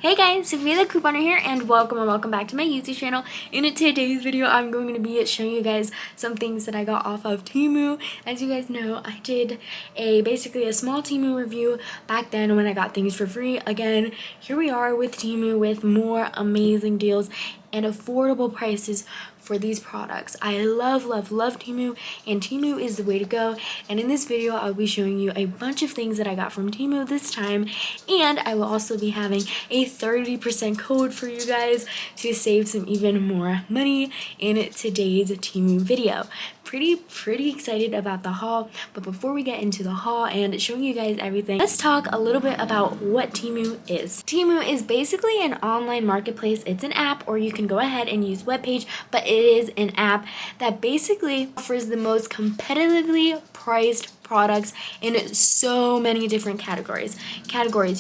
Hey guys, Sophia the Couponer here, and welcome back to my YouTube channel. In today's video, I'm going to be showing you guys some things that I got off of Temu. As you guys know, I did basically a small Temu review back then when I got things for free. Again, here we are with Temu with more amazing deals and affordable prices for these products. I love Temu, and Temu is the way to go. And in this video, I'll be showing you a bunch of things that I got from Temu this time, and I will also be having a 30% code for you guys to save some even more money in today's Temu video. Pretty excited about the haul, but before we get into the haul and showing you guys everything, let's talk a little bit about what Temu is. Temu is basically an online marketplace. It's an app, or you can go ahead and use webpage, but it is an app that basically offers the most competitively priced products in so many different categories,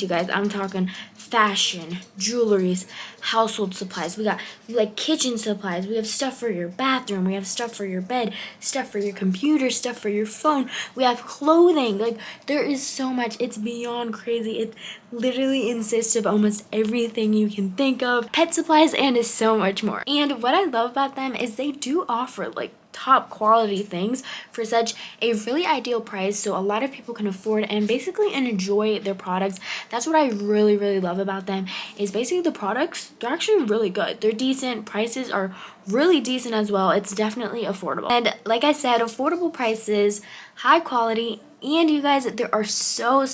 you guys. I'm talking fashion, jewelries, household supplies. We got like kitchen supplies. We have stuff for your bathroom. We have stuff for your bed, stuff for your computer, stuff for your phone. We have clothing. Like, there is so much. It's beyond crazy. It literally consists of almost everything you can think of, pet supplies, and so much more. And what I love about them is they do offer like top quality things for such a really ideal price, so a lot of people can afford and basically enjoy their products. That's what I really love about them, is basically the products, they're actually really good. They're decent. Prices are really decent as well. It's definitely affordable. And like I said, affordable prices, high quality, and you guys, there are so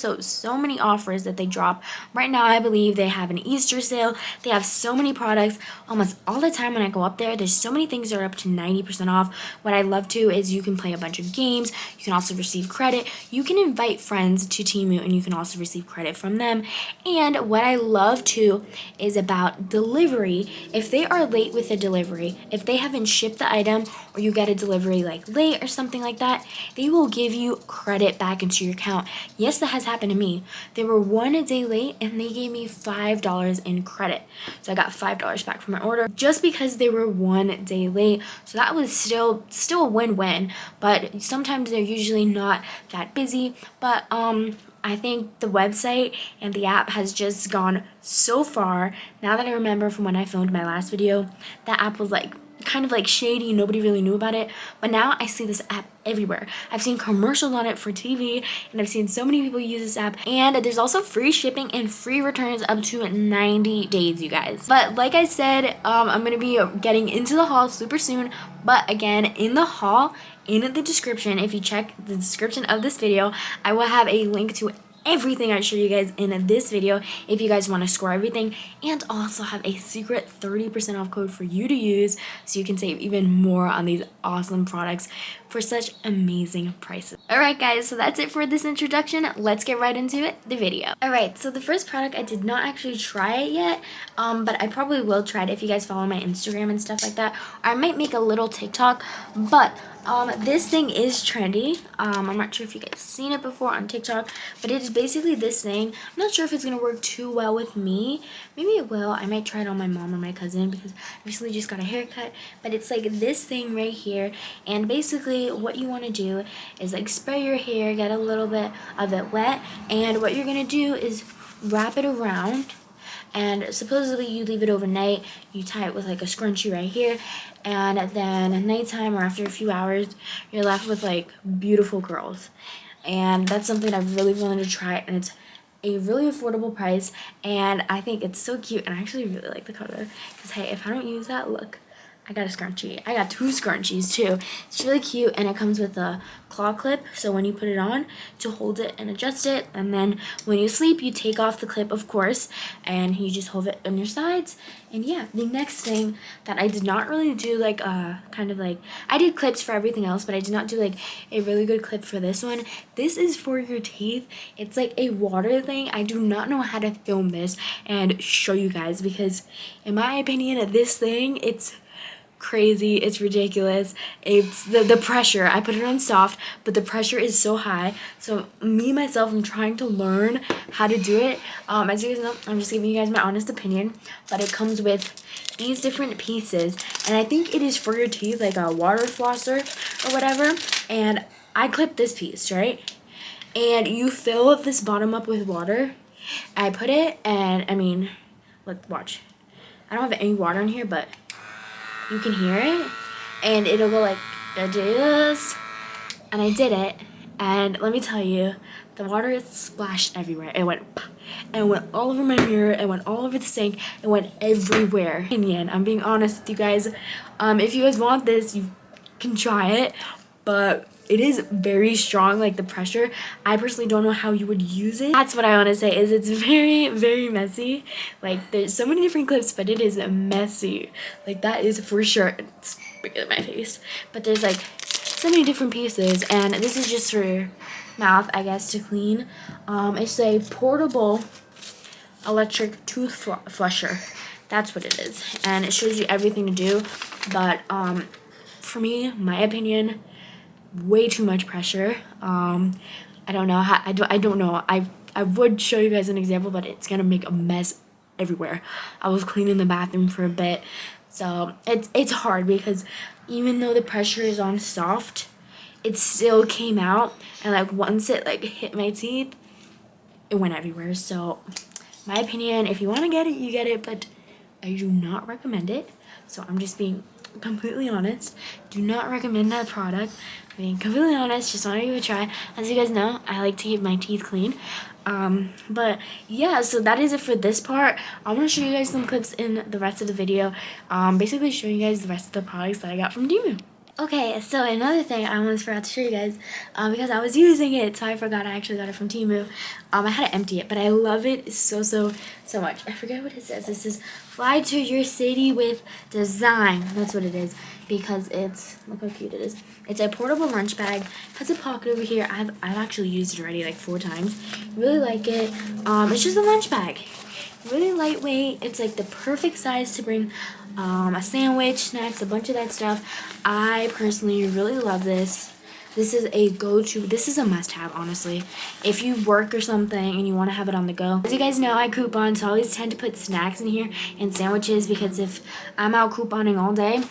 many offers that they drop. Right now, I believe they have an Easter sale. They have so many products almost all the time when I go up there. There's so many things that are up to 90% off. What I love too is you can play a bunch of games. You can also receive credit. You can invite friends to Teemu, and you can also receive credit from them. And what I love too is about delivery. If they are late with a delivery, if they haven't shipped the item, or you get a delivery like late or something like that, they will give you credit back into your account. Yes, that has happened to me. They were 1 day late and they gave me $5 in credit. So I got $5 back from my order just because they were 1 day late. So that was still a win-win, but sometimes they're usually not that busy. But I think the website and the app has just gone so far. Now that I remember from when I filmed my last video, that app was like kind of like shady. Nobody really knew about it, but now I see this app everywhere. I've seen commercials on it for TV, and I've seen so many people use this app. And there's also free shipping and free returns up to 90 days, you guys. But like I said, I'm gonna be getting into the haul super soon. But again, in the haul, in the description, if you check the description of this video, I will have a link to everything I show you guys in this video if you guys want to score everything, and also have a secret 30% off code for you to use so you can save even more on these awesome products for such amazing prices. Alright guys, so that's it for this introduction. Let's get right into it, the video. Alright, so the first product, I did not actually try it yet, but I probably will try it if you guys follow my Instagram and stuff like that. I might make a little TikTok, but this thing is trendy. I'm not sure if you guys have seen it before on TikTok, but it is basically this thing. I'm not sure if it's gonna work too well with me. Maybe it will. I might try it on my mom or my cousin because I recently just got a haircut. But it's like this thing right here, and basically what you want to do is like spray your hair, get a little bit of it wet, and what you're gonna do is wrap it around. And supposedly you leave it overnight. You tie it with like a scrunchie right here, and then at nighttime or after a few hours, you're left with like beautiful curls. And that's something I've really wanted to try, and it's a really affordable price, and I think it's so cute, and I actually really like the color, because hey, if I don't use that, look, I got a scrunchie. I got 2 scrunchies too. It's really cute, and it comes with a claw clip, so when you put it on, to hold it and adjust it, and then when you sleep, you take off the clip, of course, and you just hold it on your sides. And yeah, the next thing that I did not really do like kind of like, I did clips for everything else, but I did not do like a really good clip for this one. This is for your teeth. It's like a water thing. I do not know how to film this and show you guys, because in my opinion, this thing, it's crazy, it's ridiculous. It's the pressure. I put it on soft, but the pressure is so high. So me myself, I'm trying to learn how to do it. As you guys know, I'm just giving you guys my honest opinion, but it comes with these different pieces, and I think it is for your teeth, like a water flosser or whatever. And I clipped this piece, right? And you fill this bottom up with water. I put it, and I mean, Look, watch. I don't have any water in here, but you can hear it, and it'll go like this. And I did it, and let me tell you, the water splashed everywhere. It went all over my mirror, it went all over the sink, it went everywhere. I'm being honest with you guys. If you guys want this, you can try it, but it is very strong, like the pressure. I personally don't know how you would use it. That's what I want to say, is it's very, very messy. Like, there's so many different clips, but it is messy. Like, that is for sure. It's bigger than my face. But there's like so many different pieces, and this is just for mouth, I guess, to clean. It's a portable electric tooth flusher. That's what it is, and it shows you everything to do. But for me, my opinion, way too much pressure. I don't know how, I don't know. I would show you guys an example, but it's gonna make a mess everywhere. I was cleaning the bathroom for a bit, so it's hard because even though the pressure is on soft, it still came out, and like once it like hit my teeth, it went everywhere. So my opinion, if you want to get it, you get it, but I do not recommend it. So I'm just being completely honest. Do not recommend that product. Being completely honest, just want to give it a try. As you guys know, I like to keep my teeth clean. But yeah, so that is it for this part. I'm gonna show you guys some clips in the rest of the video, basically showing you guys the rest of the products that I got from Temu. Okay, so another thing I almost forgot to show you guys, because I was using it, so I forgot I actually got it from Temu. I had to empty it, but I love it so much. I forget what it says. This is fly to your city with design. That's what it is, because it's, look how cute it is. It's a portable lunch bag, has a pocket over here. I've actually used it already like 4 times. Really like it. It's just a lunch bag. Really lightweight. It's like the perfect size to bring a sandwich, snacks, a bunch of that stuff. I personally really love this. This is a go-to. This is a must-have, honestly. If you work or something and you want to have it on the go. As you guys know, I coupon, so I always tend to put snacks in here and sandwiches, because if I'm out couponing all day,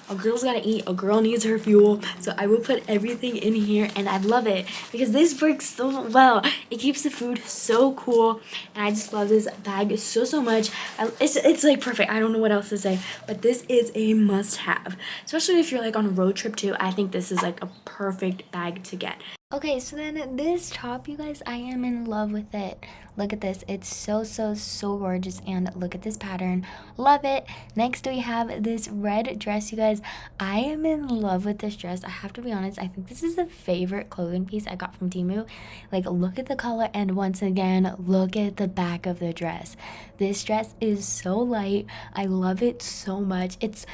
a girl's gotta eat, a girl needs her fuel, so I will put everything in here, and I love it because this works so well. It keeps the food so cool, and I just love this bag so much. It's like perfect. I don't know what else to say, but this is a must-have, especially if you're like on a road trip too. I think this is like a perfect bag to get. Okay, so then this top, you guys, I am in love with it. Look at this. It's so gorgeous, and look at this pattern. Love it. Next, we have this red dress, you guys. I am in love with this dress. I have to be honest. I think this is a favorite clothing piece I got from Temu. Like, look at the color, and once again, look at the back of the dress. This dress is so light. I love it so much. It's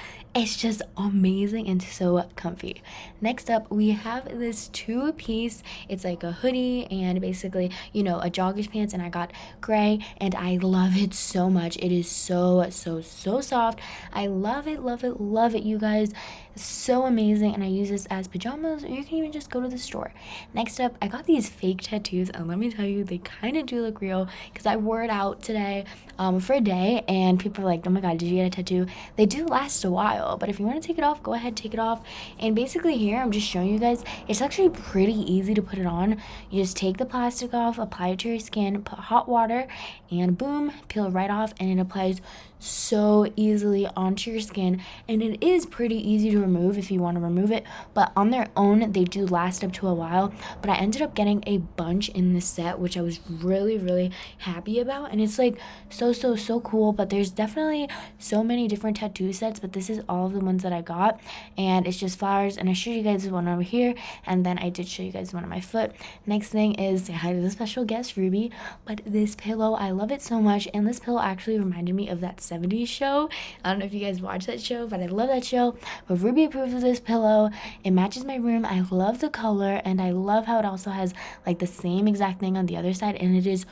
just amazing and so comfy. Next up, we have this 2-piece. It's like a hoodie and basically, you know, a jogger's pants, and I got gray, and I love it so much. It is so soft. I love it, you guys. So amazing, and I use this as pajamas, or you can even just go to the store. Next up, I got these fake tattoos, and let me tell you, they kind of do look real, because I wore it out today for a day, and people are like, oh my god, did you get a tattoo? They do last a while, but if you want to take it off, go ahead, take it off. And basically here, I'm just showing you guys, it's actually pretty easy to put it on. You just take the plastic off, apply it to your skin, put hot water, and boom, peel it right off, and it applies so easily onto your skin, and it is pretty easy to remove if you want to remove it, but on their own they do last up to a while. But I ended up getting a bunch in this set, which I was really happy about, and it's like so cool. But there's definitely so many different tattoo sets, but this is all of the ones that I got, and it's just flowers. And I showed you guys one over here, and then I did show you guys one on my foot. Next thing is say hi to the special guest Ruby. But this pillow, I love it so much, and this pillow actually reminded me of that 70s show. I don't know if you guys watch that show, but I love that show. But Ruby approved of this pillow. It matches my room. I love the color, and I love how it also has like the same exact thing on the other side, and it is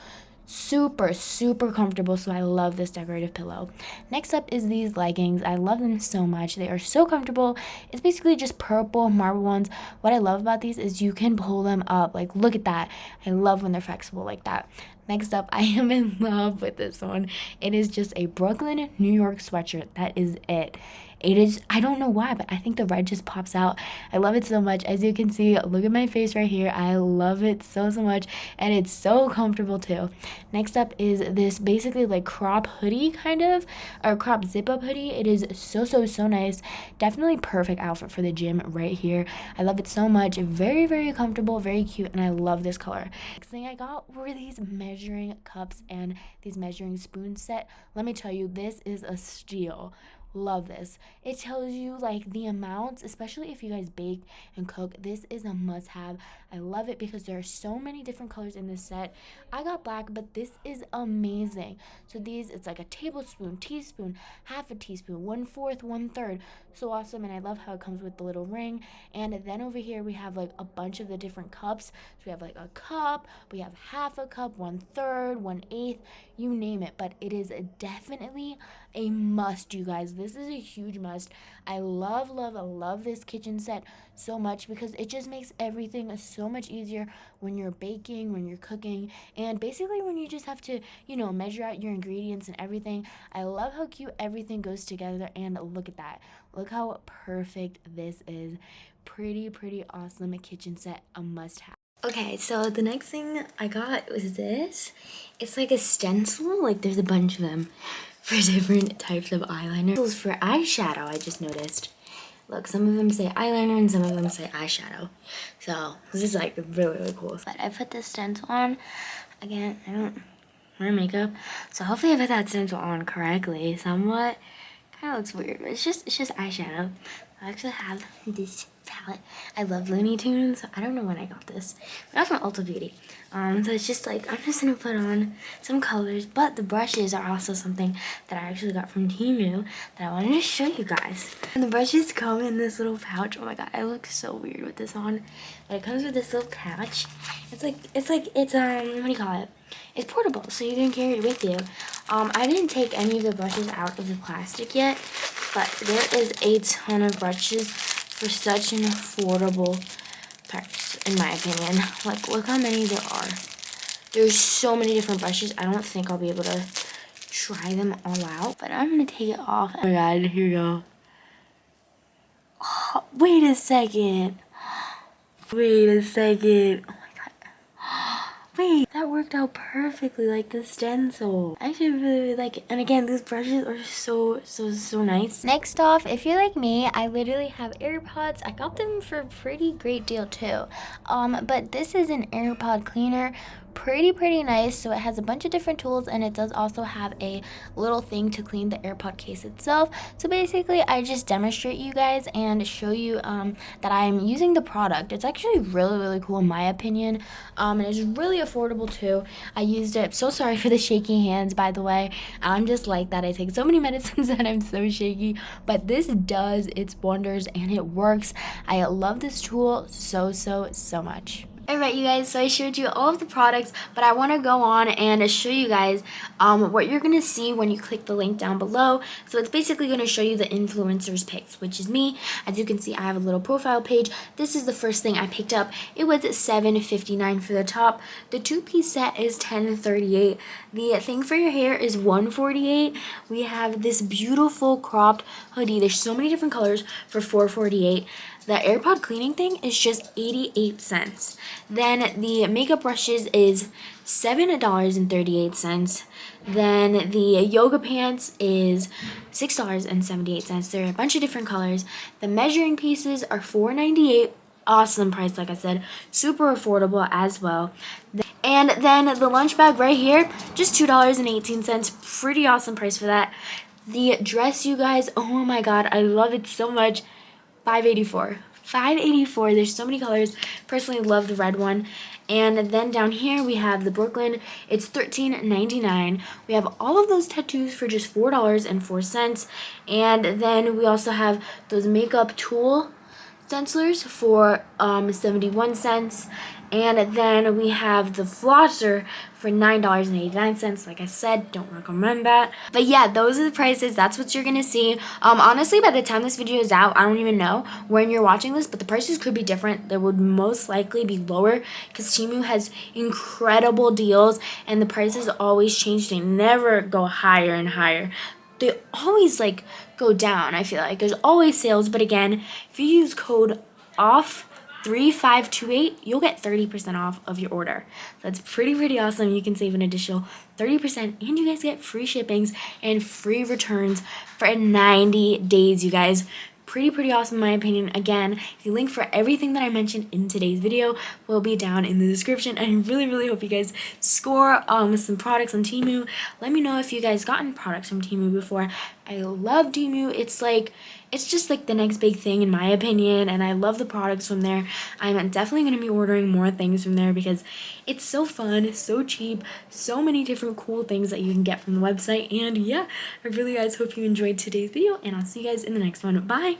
super comfortable. So I love this decorative pillow. Next up is these leggings. I love them so much. They are so comfortable. It's basically just purple marble ones. What I love about these is you can pull them up. Like, look at that. I love when they're flexible like that. Next up, I am in love with this one. It is just a Brooklyn, New York sweatshirt. That is it. It is, I don't know why, but I think the red just pops out. I love it so much. As you can see, look at my face right here. I love it so much, and it's so comfortable too. Next up is this basically like crop hoodie kind of, or crop zip up hoodie. It is so nice. Definitely perfect outfit for the gym right here. I love it so much. Very comfortable, very cute, and I love this color. Next thing I got were these measuring cups and these measuring spoon set. Let me tell you, this is a steal. Love this. It tells you like the amounts, especially if you guys bake and cook. This is a must-have. I love it because there are so many different colors in this set. I got black, but this is amazing. So these, it's like a tablespoon, teaspoon, half a teaspoon, 1/4, 1/3. So awesome. And I love how it comes with the little ring. And then over here we have like a bunch of the different cups. So we have like a cup, we have half a cup, 1/3, 1/8, you name it. But it is definitely a must, you guys. This is a huge must. I love this kitchen set so much because it just makes everything so much easier when you're baking, when you're cooking, and basically when you just have to, you know, measure out your ingredients and everything. I love how cute everything goes together, and look at that. Look how perfect this is. Pretty awesome kitchen set, a must have. Okay, so the next thing I got was this. It's like a stencil, like there's a bunch of them for different types of eyeliner. This is for eyeshadow, I just noticed. Look, some of them say eyeliner and some of them say eyeshadow. So this is like really cool. But I put this stencil on. Again, I don't wear makeup, so hopefully I put that stencil on correctly somewhat. Kind of looks weird, but it's just eyeshadow. I actually have this palette. I love Looney Tunes. I don't know when I got this. I got from Ulta Beauty. So it's just like, I'm just gonna put on some colors, but the brushes are also something that I actually got from Temu that I wanted to show you guys. And the brushes come in this little pouch. Oh my god, I look so weird with this on. But it comes with this little pouch. It's what do you call it? It's portable, so you can carry it with you. I didn't take any of the brushes out of the plastic yet, but there is a ton of brushes for such an affordable price, in my opinion. Like, look how many there are. There's so many different brushes. I don't think I'll be able to try them all out, but I'm gonna take it off. Oh my god, here we go. Oh, wait a second. Wait a second. Oh my god. Wait, that worked out perfectly, like the stencil. I actually really like it. And again, these brushes are so nice. Next off, if you're like me, I literally have AirPods. I got them for a pretty great deal too. But this is an AirPod cleaner. Pretty nice. So it has a bunch of different tools, and it does also have a little thing to clean the AirPod case itself. So basically I just demonstrate you guys and show you that I'm using the product. It's actually really cool in my opinion, and it's really affordable too. I used it. So sorry for the shaky hands, by the way. I'm just like that. I take so many medicines that I'm so shaky, but this does its wonders and it works. I love this tool so much. Alright, you guys, so I showed you all of the products, but I want to go on and show you guys what you're going to see when you click the link down below. So it's basically going to show you the influencers picks, which is me. As you can see, I have a little profile page. This is the first thing I picked up. It was $7.59 for the top. The two-piece set is $10.38. The thing for your hair is $1.48. We have this beautiful cropped hoodie. There's so many different colors for $4.48. The AirPod cleaning thing is just 88 cents. Then the makeup brushes is $7.38. Then the yoga pants is $6.78. There are a bunch of different colors. The measuring pieces are $4.98. Awesome price, like I said. Super affordable as well. And then the lunch bag right here, just $2.18. Pretty awesome price for that. The dress, you guys, oh my god, I love it so much. $5.84. $5.84. There's so many colors. Personally love the red one. And then down here we have the Brooklyn. It's $13.99. We have all of those tattoos for just $4.04. And then we also have those makeup tool stencilers for 71 cents. And then we have the flosser for $9.89. Like I said, don't recommend that. But yeah, those are the prices. That's what you're gonna see. Honestly, by the time this video is out, I don't even know when you're watching this, but the prices could be different. They would most likely be lower because Temu has incredible deals and the prices always change. They never go higher and higher. They always like go down. I feel like there's always sales, but again, if you use code OFF3528, you'll get 30% off of your order. That's pretty awesome. You can save an additional 30% and you guys get free shippings and free returns for 90 days, you guys. Pretty awesome in my opinion. Again, the link for everything that I mentioned in today's video will be down in the description. I really hope you guys score some products on Temu. Let me know if you guys gotten products from Temu before. I love Temu. It's just like the next big thing in my opinion, and I love the products from there. I'm definitely going to be ordering more things from there because it's so fun, so cheap, so many different cool things that you can get from the website. And yeah, I really guys hope you enjoyed today's video, and I'll see you guys in the next one. Bye!